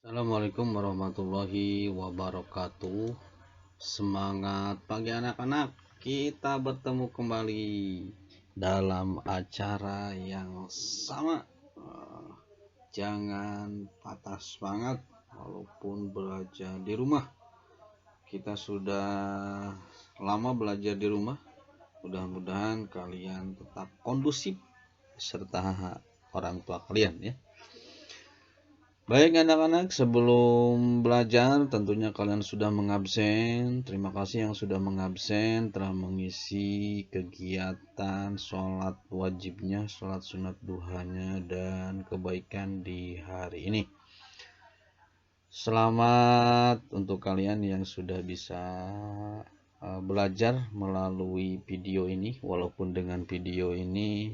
Assalamualaikum warahmatullahi wabarakatuh. Semangat pagi anak-anak. Kita bertemu kembali dalam acara yang sama. Jangan patah semangat walaupun belajar di rumah. Kita sudah lama belajar di rumah. Mudah-mudahan kalian tetap kondusif serta orang tua kalian ya. Baik anak-anak, sebelum belajar tentunya kalian sudah mengabsen. Terima kasih yang sudah mengabsen telah mengisi kegiatan sholat wajibnya, sholat sunat duhanya, dan kebaikan di hari ini. Selamat untuk kalian yang sudah bisa belajar melalui video ini. Walaupun dengan video ini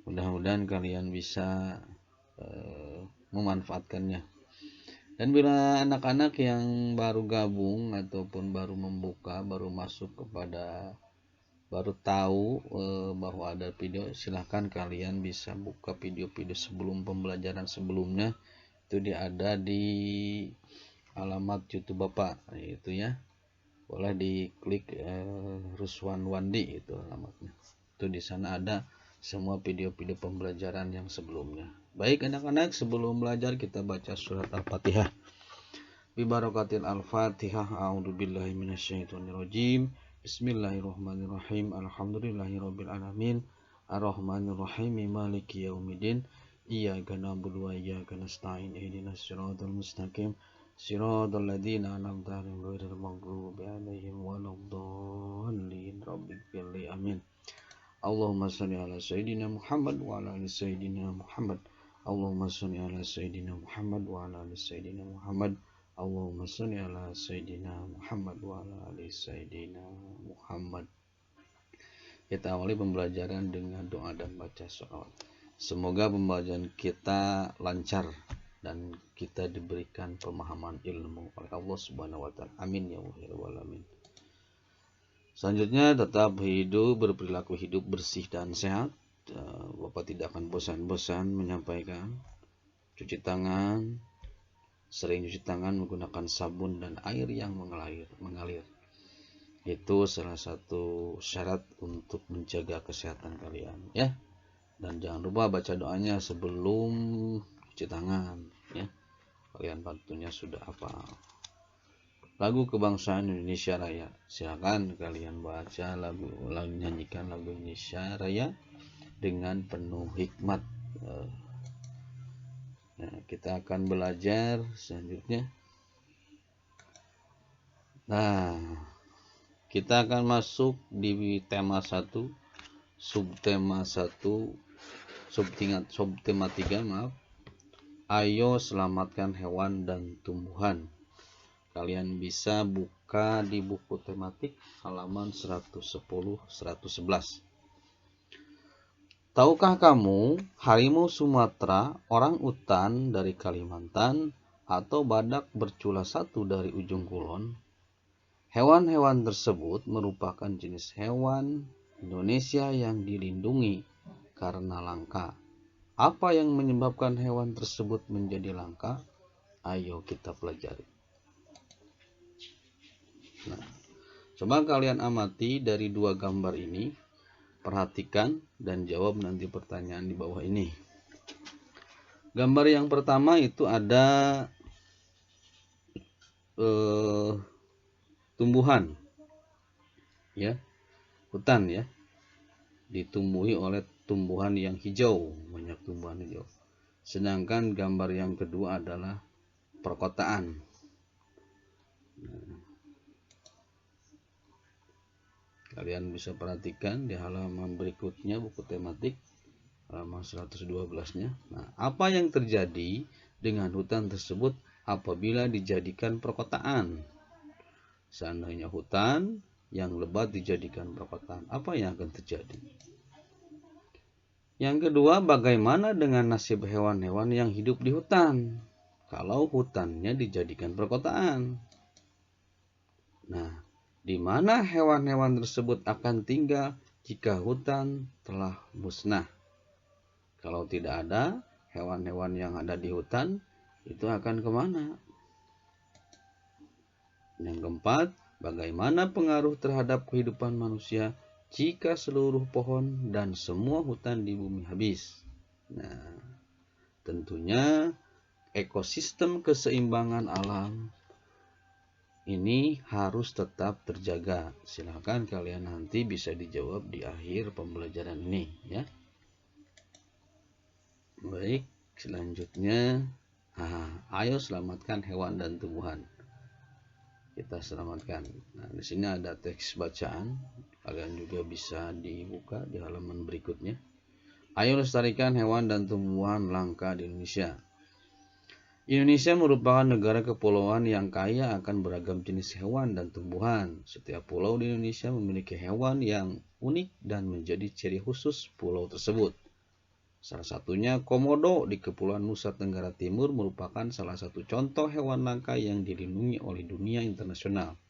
mudah-mudahan kalian bisa memanfaatkannya. Dan bila anak-anak yang baru gabung ataupun baru membuka, baru masuk baru tahu bahwa ada video, silahkan kalian bisa buka video-video sebelum pembelajaran sebelumnya. Itu dia ada di alamat YouTube Bapak, itu ya. Boleh diklik Ruswan Wandi, itu alamatnya. Itu di sana ada semua video-video pembelajaran yang sebelumnya. Baik anak-anak, sebelum belajar kita baca surat Al-Fatihah. Bibarakatil Al-Fatihah. A'udzubillahi minasyaitonirrajim. Bismillahirrahmanirrahim. Alhamdulillahirabbil alamin. Arrahmanirrahim. Maliki yaumiddin. Iyyaka na'budu wa iyyaka nasta'in. Ihdinas siratal mustaqim. Siratal ladzina an'amta 'alaihim ghairil maghdubi 'alaihim waladdallin. Rabbighfirli. Amin. Allahumma shalli ala sayyidina Muhammad wa ala ali sayyidina Muhammad. Allahumma shalli ala sayyidina Muhammad wa ala ali sayyidina Muhammad. Allahumma shalli ala sayyidina Muhammad wa ala ali sayyidina Muhammad. Kita awali pembelajaran dengan doa dan baca sholawat. Semoga pembelajaran kita lancar dan kita diberikan pemahaman ilmu oleh Allah Subhanahu wa taala. Amin ya rabbal alamin. Selanjutnya tetap berperilaku hidup bersih dan sehat. Bapak tidak akan bosan-bosan menyampaikan cuci tangan, sering cuci tangan menggunakan sabun dan air yang mengalir. Itu salah satu syarat untuk menjaga kesehatan kalian ya. Dan jangan lupa baca doanya sebelum cuci tangan ya. Kalian tentunya sudah hafal. Lagu kebangsaan Indonesia Raya. Silakan kalian baca nyanyikan lagu Indonesia Raya dengan penuh hikmat. Nah, kita akan belajar selanjutnya. Nah, kita akan masuk di tema 1, subtema 3, maaf. Ayo selamatkan hewan dan tumbuhan. Kalian bisa buka di buku tematik halaman 110-111. Tahukah kamu harimau Sumatera, orang utan dari Kalimantan, atau badak bercula satu dari ujung kulon? Hewan-hewan tersebut merupakan jenis hewan Indonesia yang dilindungi karena langka. Apa yang menyebabkan hewan tersebut menjadi langka? Ayo kita pelajari. Nah, coba kalian amati dari 2 gambar ini, perhatikan dan jawab nanti pertanyaan di bawah ini. Gambar yang pertama itu ada tumbuhan ya, hutan ya, ditumbuhi oleh tumbuhan yang hijau, banyak tumbuhan hijau. Sedangkan gambar yang kedua adalah perkotaan. Kalian bisa perhatikan di halaman berikutnya buku tematik halaman 112-nya. Nah, apa yang terjadi dengan hutan tersebut apabila dijadikan perkotaan? Seandainya hutan yang lebat dijadikan perkotaan, apa yang akan terjadi? Yang kedua, bagaimana dengan nasib hewan-hewan yang hidup di hutan kalau hutannya dijadikan perkotaan? Nah, di mana hewan-hewan tersebut akan tinggal jika hutan telah musnah? Kalau tidak ada hewan-hewan yang ada di hutan, itu akan kemana? Yang keempat, bagaimana pengaruh terhadap kehidupan manusia jika seluruh pohon dan semua hutan di bumi habis. Nah, tentunya ekosistem keseimbangan alam ini harus tetap terjaga. Silahkan kalian nanti bisa dijawab di akhir pembelajaran ini ya. Baik, selanjutnya ayo selamatkan hewan dan tumbuhan. Kita selamatkan. Nah, di sini ada teks bacaan. Kalian juga bisa dibuka di halaman berikutnya. Ayo lestarikan hewan dan tumbuhan langka di Indonesia. Indonesia merupakan negara kepulauan yang kaya akan beragam jenis hewan dan tumbuhan. Setiap pulau di Indonesia memiliki hewan yang unik dan menjadi ciri khusus pulau tersebut. Salah satunya komodo di Kepulauan Nusa Tenggara Timur merupakan salah satu contoh hewan langka yang dilindungi oleh dunia internasional.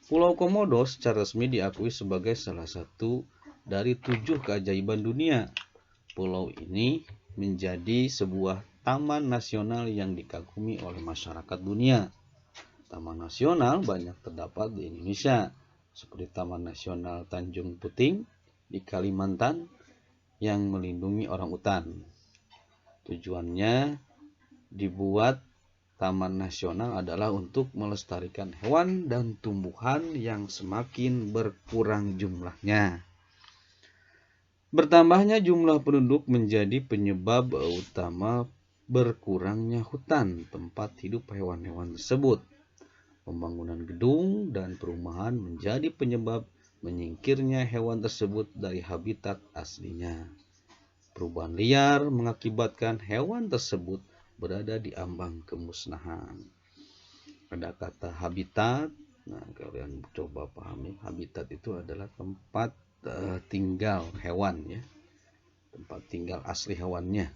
Pulau Komodo secara resmi diakui sebagai salah satu dari 7 keajaiban dunia. Pulau ini menjadi sebuah taman nasional yang dikagumi oleh masyarakat dunia. Taman nasional banyak terdapat di Indonesia, seperti Taman Nasional Tanjung Puting di Kalimantan yang melindungi orangutan. Tujuannya dibuat Taman Nasional adalah untuk melestarikan hewan dan tumbuhan yang semakin berkurang jumlahnya. Bertambahnya jumlah penduduk menjadi penyebab utama berkurangnya hutan tempat hidup hewan-hewan tersebut. Pembangunan gedung dan perumahan menjadi penyebab menyingkirnya hewan tersebut dari habitat aslinya. Perubahan liar mengakibatkan hewan tersebut berada di ambang kemusnahan. Ada kata habitat. Nah, kalian coba pahami, habitat itu adalah tempat tinggal hewan ya, tempat tinggal asli hewannya.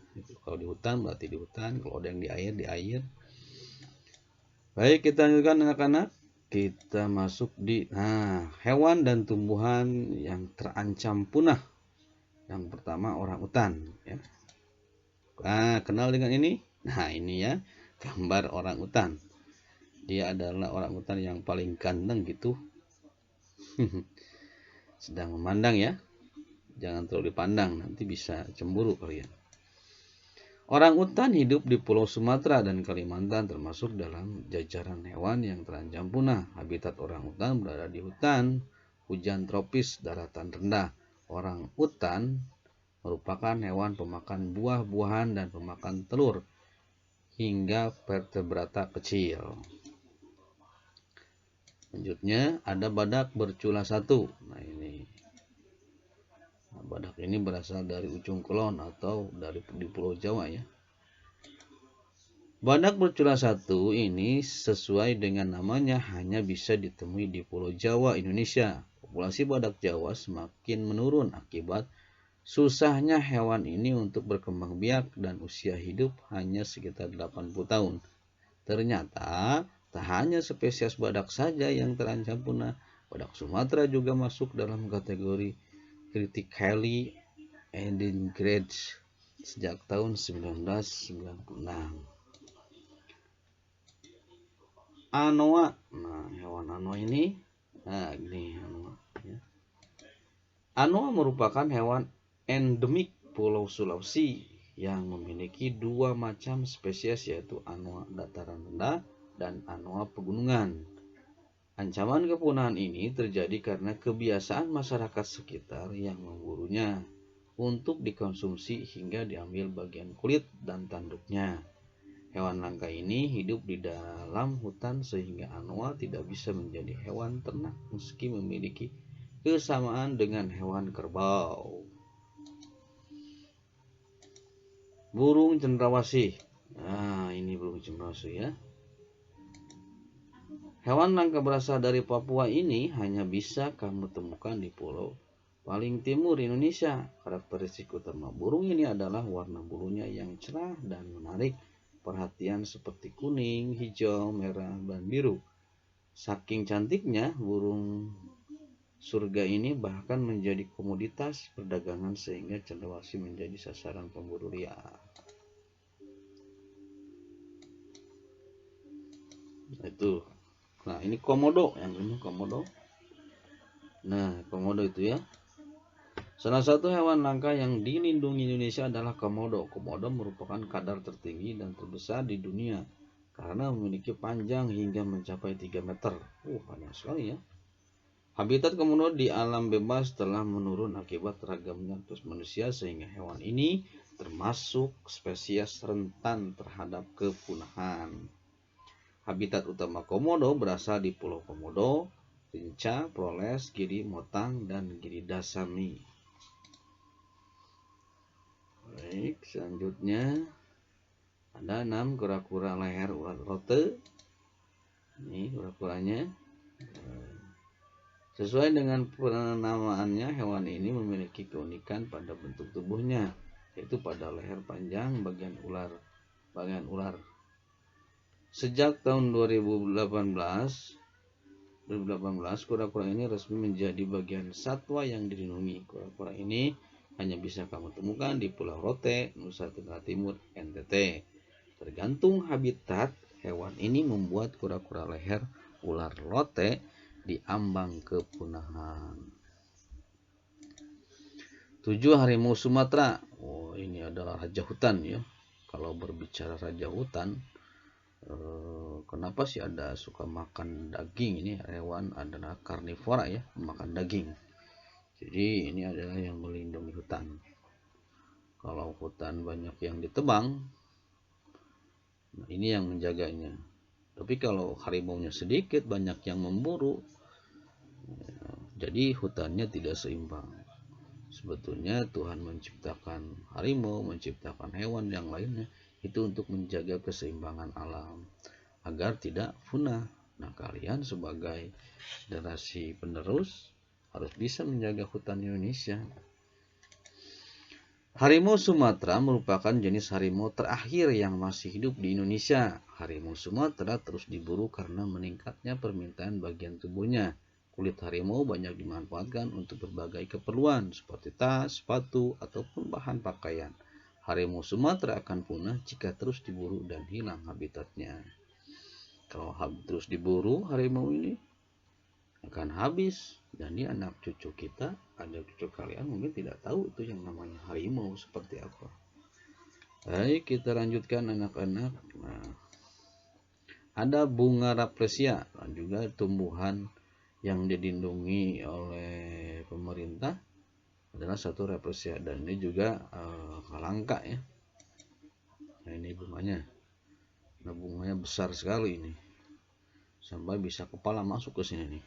Kalau di hutan berarti di hutan, kalau ada yang di air. Baik, kita lanjutkan anak-anak. Kita masuk di hewan dan tumbuhan yang terancam punah. Yang pertama orangutan ya. Kenal dengan ini? Nah, ini ya gambar orangutan. Dia adalah orangutan yang paling ganteng gitu. Sedang memandang ya. Jangan terlalu dipandang, nanti bisa cemburu kalian. Orangutan hidup di Pulau Sumatera dan Kalimantan, termasuk dalam jajaran hewan yang terancam punah. Habitat orangutan berada di hutan hujan tropis daratan rendah. Orangutan merupakan hewan pemakan buah-buahan dan pemakan telur hingga vertebrata kecil. Selanjutnya ada badak bercula satu. Nah, ini badak ini berasal dari ujung kulon atau dari di Pulau Jawa ya. Badak bercula satu ini sesuai dengan namanya hanya bisa ditemui di Pulau Jawa, Indonesia. Populasi badak Jawa semakin menurun akibat susahnya hewan ini untuk berkembang biak dan usia hidup hanya sekitar 80 tahun. Ternyata tak hanya spesies badak saja yang terancam punah, badak Sumatera juga masuk dalam kategori critically endangered sejak tahun 1996. Anoa, nah hewan anoa ini, ini anoa. Ya. Anoa merupakan hewan endemik Pulau Sulawesi yang memiliki 2 macam spesies, yaitu anoa dataran rendah dan anoa pegunungan. Ancaman kepunahan ini terjadi karena kebiasaan masyarakat sekitar yang memburunya untuk dikonsumsi hingga diambil bagian kulit dan tanduknya. Hewan langka ini hidup di dalam hutan sehingga anoa tidak bisa menjadi hewan ternak meski memiliki kesamaan dengan hewan kerbau. Burung cendrawasih. Nah, ini burung cendrawasih ya. Hewan langka berasal dari Papua ini hanya bisa kamu temukan di pulau paling timur Indonesia. Karakteristik utama burung ini adalah warna bulunya yang cerah dan menarik perhatian seperti kuning, hijau, merah, dan biru. Saking cantiknya, burung surga ini bahkan menjadi komoditas perdagangan sehingga cendrawasih menjadi sasaran pemburu liar. Itu Nah, ini komodo, yang ini komodo. Nah, komodo itu ya. Salah satu hewan langka yang dilindungi Indonesia adalah komodo. Komodo merupakan kadar tertinggi dan terbesar di dunia karena memiliki panjang hingga mencapai 3 meter. Panjang sekali ya. Habitat komodo di alam bebas telah menurun akibat ragamnya aktivitas manusia sehingga hewan ini termasuk spesies rentan terhadap kepunahan. Habitat utama komodo berasal di Pulau Komodo, Rinca, Flores, Giri Motang, dan Giri Dasami. Baik, selanjutnya ada 6 kura-kura leher ular rote. Ini kura-kuranya. Sesuai dengan penamaannya, hewan ini memiliki keunikan pada bentuk tubuhnya, yaitu pada leher panjang bagian ular. Sejak tahun 2018, kura-kura ini resmi menjadi bagian satwa yang dilindungi. Kura-kura ini hanya bisa kamu temukan di Pulau Rote, Nusa Tenggara Timur, NTT. Tergantung habitat, hewan ini membuat kura-kura leher ular rote diambang kepunahan. 7 harimau Sumatera. Ini adalah raja hutan ya. Kalau berbicara raja hutan, kenapa sih ada suka makan daging? Ini hewan adalah karnivora ya, makan daging. Jadi ini adalah yang melindungi hutan. Kalau hutan banyak yang ditebang, nah ini yang menjaganya. Tapi kalau harimaunya sedikit, banyak yang memburu, jadi hutannya tidak seimbang. Sebetulnya Tuhan menciptakan harimau, menciptakan hewan yang lainnya itu untuk menjaga keseimbangan alam agar tidak punah. Nah, kalian sebagai generasi penerus harus bisa menjaga hutan Indonesia. Harimau Sumatera merupakan jenis harimau terakhir yang masih hidup di Indonesia. Harimau Sumatera terus diburu karena meningkatnya permintaan bagian tubuhnya. Kulit harimau banyak dimanfaatkan untuk berbagai keperluan seperti tas, sepatu, ataupun bahan pakaian. Harimau Sumatera akan punah jika terus diburu dan hilang habitatnya. Kalau terus diburu, harimau ini akan habis. Jadi anak cucu kita, ada cucu kalian mungkin tidak tahu itu yang namanya harimau seperti apa. Baik, kita lanjutkan anak-anak. Nah, ada bunga rafflesia, juga tumbuhan yang dilindungi oleh pemerintah adalah satu rafflesia, dan ini juga langka ya. Nah, ini bunganya. Nah, bunganya besar sekali ini. Sampai bisa kepala masuk ke sini nih.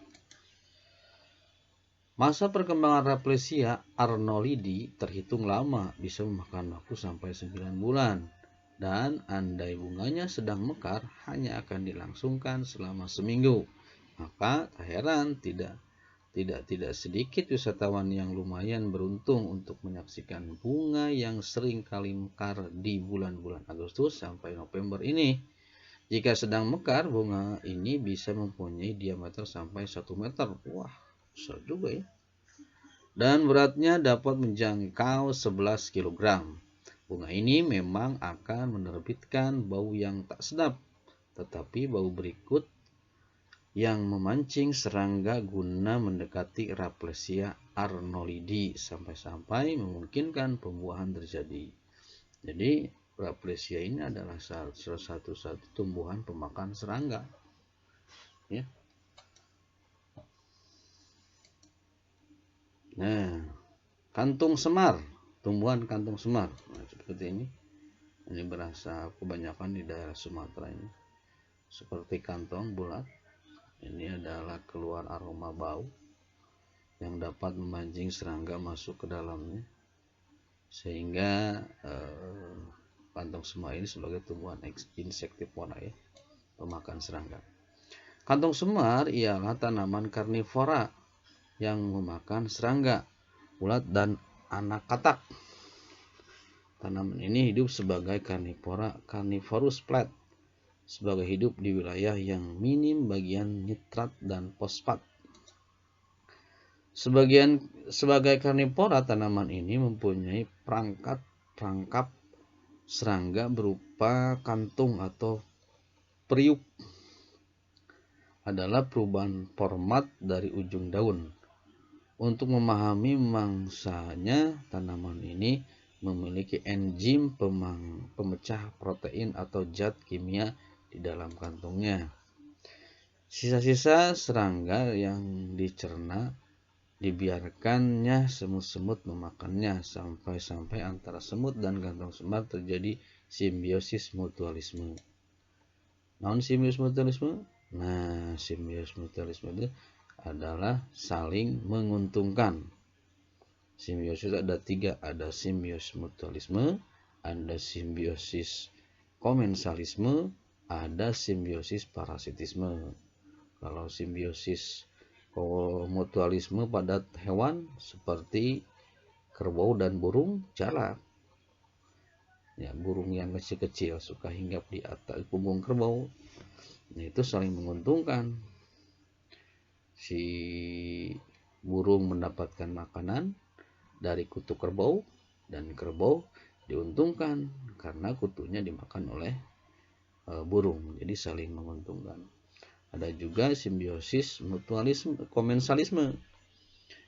Masa perkembangan Rafflesia arnoldii terhitung lama, bisa memakan waktu sampai 9 bulan. Dan andai bunganya sedang mekar, hanya akan dilangsungkan selama seminggu. Maka tak heran tidak sedikit wisatawan yang lumayan beruntung untuk menyaksikan bunga yang sering kali mekar di bulan-bulan Agustus sampai November ini. Jika sedang mekar, bunga ini bisa mempunyai diameter sampai 1 meter. Wah, besar juga ya. Dan beratnya dapat menjangkau 11 kg. Bunga ini memang akan menerbitkan bau yang tak sedap, tetapi bau berikut yang memancing serangga guna mendekati Rafflesia arnoldii sampai-sampai memungkinkan pembuahan terjadi. Jadi Rafflesia ini adalah salah satu tumbuhan pemakan serangga. Ya. Nah, kantung semar, tumbuhan kantung semar. Nah, seperti ini. Ini berasal kebanyakan di daerah Sumatera ini. Seperti kantong bulat. Ini adalah keluar aroma bau yang dapat memancing serangga masuk ke dalamnya. Sehingga kantong semar ini sebagai tumbuhan insektivora ya, pemakan serangga. Kantong semar ialah tanaman karnivora yang memakan serangga, ulat, dan anak katak. Tanaman ini hidup sebagai Carnivorous plant, sebagai hidup di wilayah yang minim bagian nitrat dan fosfat. Sebagai karnivora, tanaman ini mempunyai perangkap serangga berupa kantung atau periuk. adalah perubahan format dari ujung daun. Untuk memahami mangsanya, tanaman ini memiliki enzim pemecah protein atau zat kimia di dalam kantongnya. Sisa-sisa serangga yang dicerna dibiarkannya semut-semut memakannya sampai antara semut dan kantong semut terjadi simbiosis mutualisme. Namun simbiosis mutualisme? Nah, simbiosis mutualisme itu adalah saling menguntungkan. Simbiosis ada 3, ada simbiosis mutualisme, ada simbiosis komensalisme, ada simbiosis parasitisme. Kalau simbiosis mutualisme pada hewan seperti kerbau dan burung jalak. Ya, burung yang kecil-kecil suka hinggap di atas punggung kerbau. Nah, itu saling menguntungkan. Si burung mendapatkan makanan dari kutu kerbau dan kerbau diuntungkan karena kutunya dimakan oleh burung. Jadi saling menguntungkan. Ada juga simbiosis mutualisme, komensalisme.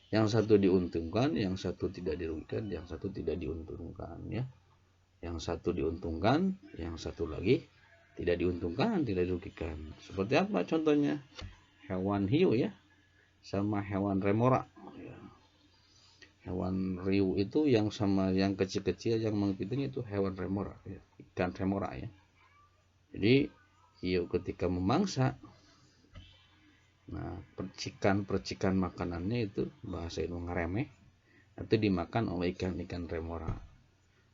Yang satu diuntungkan, yang satu tidak dirugikan, yang satu tidak diuntungkan, ya. Yang satu diuntungkan, yang satu lagi tidak diuntungkan, tidak dirugikan. Seperti apa contohnya? Hewan hiu, ya, sama hewan remora. Hewan riu itu yang sama yang kecil-kecil yang mengikuti itu hewan remora, ya. Ikan remora, ya. Jadi hiu ketika memangsa, nah, percikan makanannya itu bahasa itu ngeremeh, itu dimakan oleh ikan-ikan remora.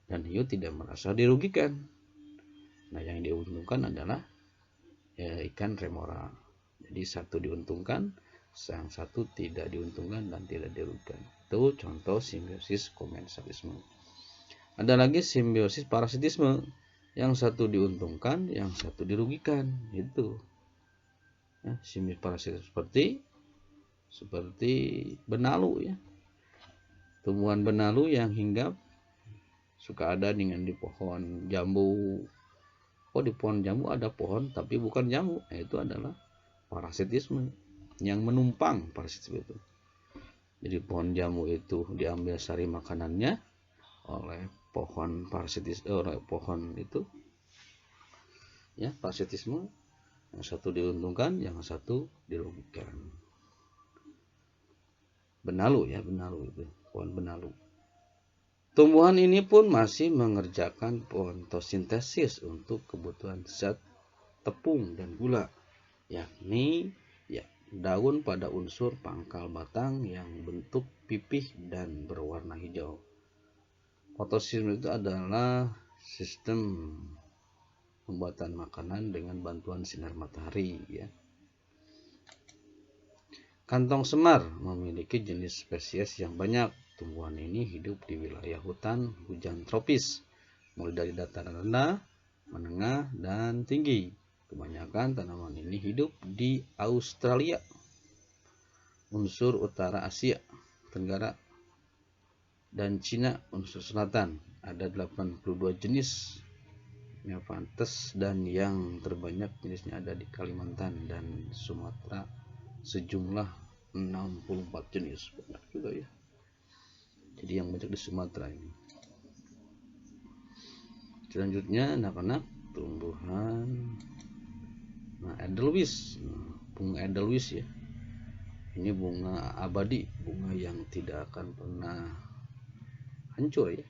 Dan hiu tidak merasa dirugikan. Nah, yang diuntungkan adalah ya, ikan remora. Jadi satu diuntungkan, yang satu tidak diuntungkan dan tidak dirugikan. Itu contoh simbiosis komensalisme. Ada lagi simbiosis parasitisme. Yang satu diuntungkan, yang satu dirugikan. Itu. Ya, simbiosis parasitisme seperti benalu, ya. Tumbuhan benalu yang hinggap suka ada dengan di pohon jambu. Oh, di pohon jambu ada pohon tapi bukan jambu. Nah, itu adalah parasitisme yang menumpang parasitisme itu. Jadi pohon jambu itu diambil sari makanannya oleh pohon oleh pohon itu, ya, parasitisme. Yang satu diuntungkan, yang satu dirugikan. Benalu, ya, benalu itu, pohon benalu. Tumbuhan ini pun masih mengerjakan fotosintesis untuk kebutuhan zat tepung dan gula, yakni ya, daun pada unsur pangkal batang yang bentuk pipih dan berwarna hijau. Fotosintesis itu adalah sistem pembuatan makanan dengan bantuan sinar matahari, ya. Kantong semar memiliki jenis spesies yang banyak. Tumbuhan ini hidup di wilayah hutan hujan tropis, mulai dari dataran rendah, menengah, dan tinggi. Kebanyakan tanaman ini hidup di Australia, unsur utara Asia Tenggara, dan Cina unsur selatan. Ada 82 jenis Nepenthes dan yang terbanyak jenisnya ada di Kalimantan dan Sumatera, sejumlah 64 jenis. Banyak juga, ya. Jadi yang banyak di Sumatera ini. Selanjutnya anak-anak tumbuhan. Nah, Edelweiss, bunga Edelweiss, ya. Ini bunga abadi, bunga yang tidak akan pernah hancur, ya.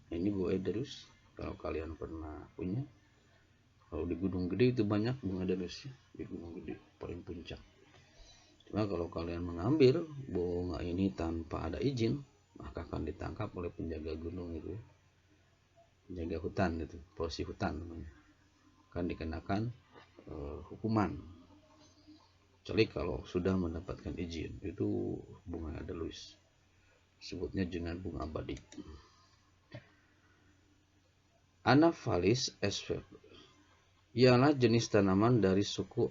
Ini bunga Edelweiss. Kalau kalian pernah punya, kalau di Gunung Gede itu banyak bunga Edelweiss, ya. Di Gunung Gede paling puncak. Cuma kalau kalian mengambil bunga ini tanpa ada izin, maka akan ditangkap oleh penjaga gunung itu, ya. Penjaga hutan itu, polisi hutan namanya. Akan dikenakan hukuman. Kecuali kalau sudah mendapatkan izin. Itu bunga Edelweiss. Sebutnya dengan bunga abadi. Anaphalis sp. Ialah jenis tanaman dari suku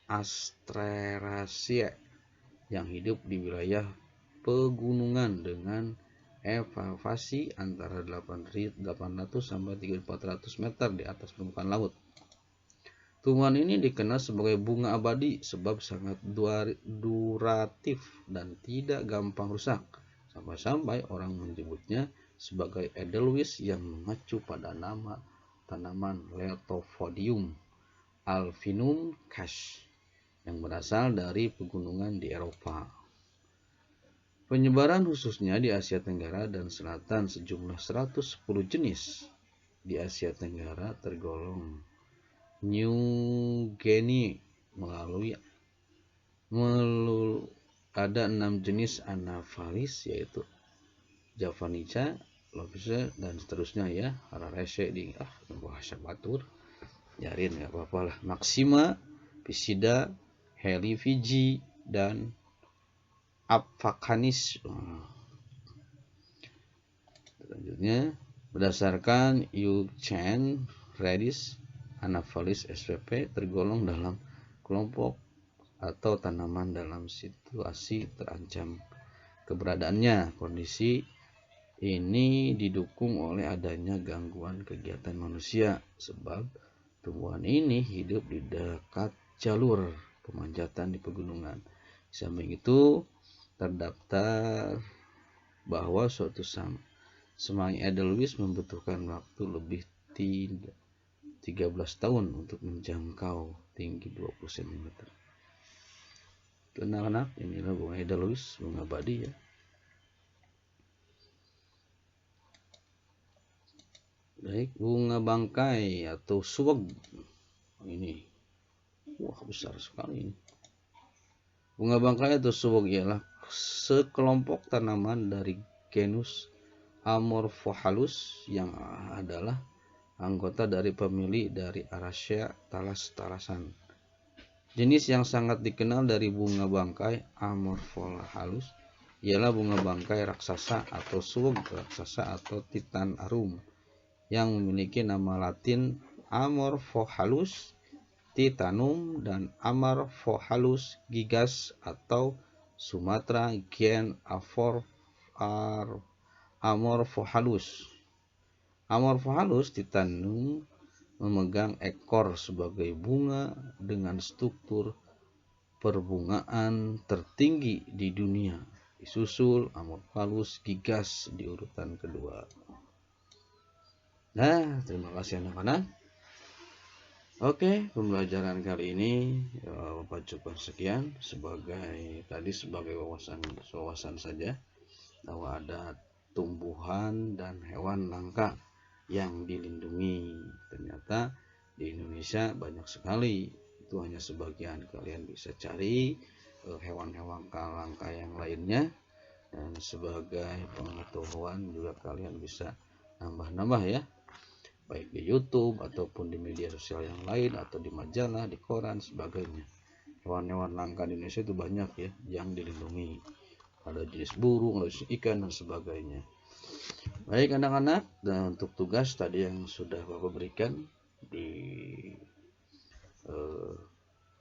Asteraceae yang hidup di wilayah pegunungan dengan elevasi antara 800 sampai 3.400 meter di atas permukaan laut. Tumbuhan ini dikenal sebagai bunga abadi sebab sangat duratif dan tidak gampang rusak. Sampai-sampai orang menyebutnya sebagai Edelweiss yang mengacu pada nama tanaman Letopodium alfinum Cash yang berasal dari pegunungan di Eropa. Penyebaran khususnya di Asia Tenggara dan Selatan sejumlah 110 jenis. Di Asia Tenggara tergolong New Guinea ada 6 jenis Anaphalis yaitu Javanica, Lobster dan seterusnya ya. Hararese di bahasa batur. Jarin enggak apa-apa lah. Maxima, Piscida, Helifigi dan Aphacanis. Selanjutnya berdasarkan Eugen Redis, Anaphalis spp tergolong dalam kelompok atau tanaman dalam situasi terancam keberadaannya. Kondisi ini didukung oleh adanya gangguan kegiatan manusia sebab tumbuhan ini hidup di dekat jalur pemanjatan di pegunungan. Di samping itu terdaftar bahwa suatu semai Edelweiss membutuhkan waktu lebih 13 tahun untuk menjangkau tinggi 20 cm. Anak-anak, inilah bunga Edelweiss, bunga abadi ya. Baik, bunga bangkai atau suweg. Ini, wah besar sekali ini. Bunga bangkai atau suweg ialah sekelompok tanaman dari genus Amorphohalus yang adalah anggota dari famili dari Araceae talasan. Jenis yang sangat dikenal dari bunga bangkai Amorphohalus ialah bunga bangkai raksasa atau suweg raksasa atau Titan arum yang memiliki nama latin Amorphohalus titanum dan Amorphohalus gigas atau Sumatra gen Amorphohalus. Amorphohalus titanum memegang ekor sebagai bunga dengan struktur perbungaan tertinggi di dunia. Disusul Amorphohalus gigas di urutan kedua. Nah, terima kasih anak-anak. Oke, pembelajaran kali ini Bapak cukup sekian sebagai wawasan saja bahwa ada tumbuhan dan hewan langka yang dilindungi. Ternyata di Indonesia banyak sekali. Itu hanya sebagian. Kalian bisa cari hewan-hewan langka yang lainnya, dan sebagai pengetahuan juga kalian bisa nambah-nambah ya, baik di YouTube ataupun di media sosial yang lain atau di majalah, di koran, sebagainya. Hewan-hewan langka di Indonesia itu banyak ya yang dilindungi. Ada jenis burung, ada jenis ikan dan sebagainya. Baik anak-anak, dan untuk tugas tadi yang sudah Bapak berikan di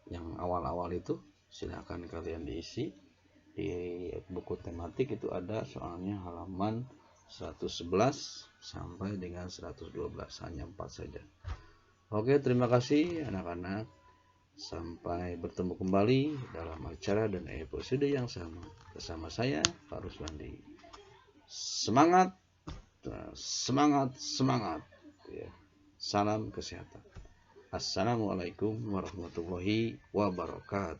yang awal-awal itu, silakan kalian diisi di buku tematik. Itu ada soalnya halaman 111 sampai dengan 112, hanya 4 saja. Oke, terima kasih anak-anak. Sampai bertemu kembali dalam acara dan episode yang sama bersama saya, Pak Ruswandi. Semangat, semangat, semangat ya. Salam kesehatan. Assalamualaikum warahmatullahi wabarakatuh.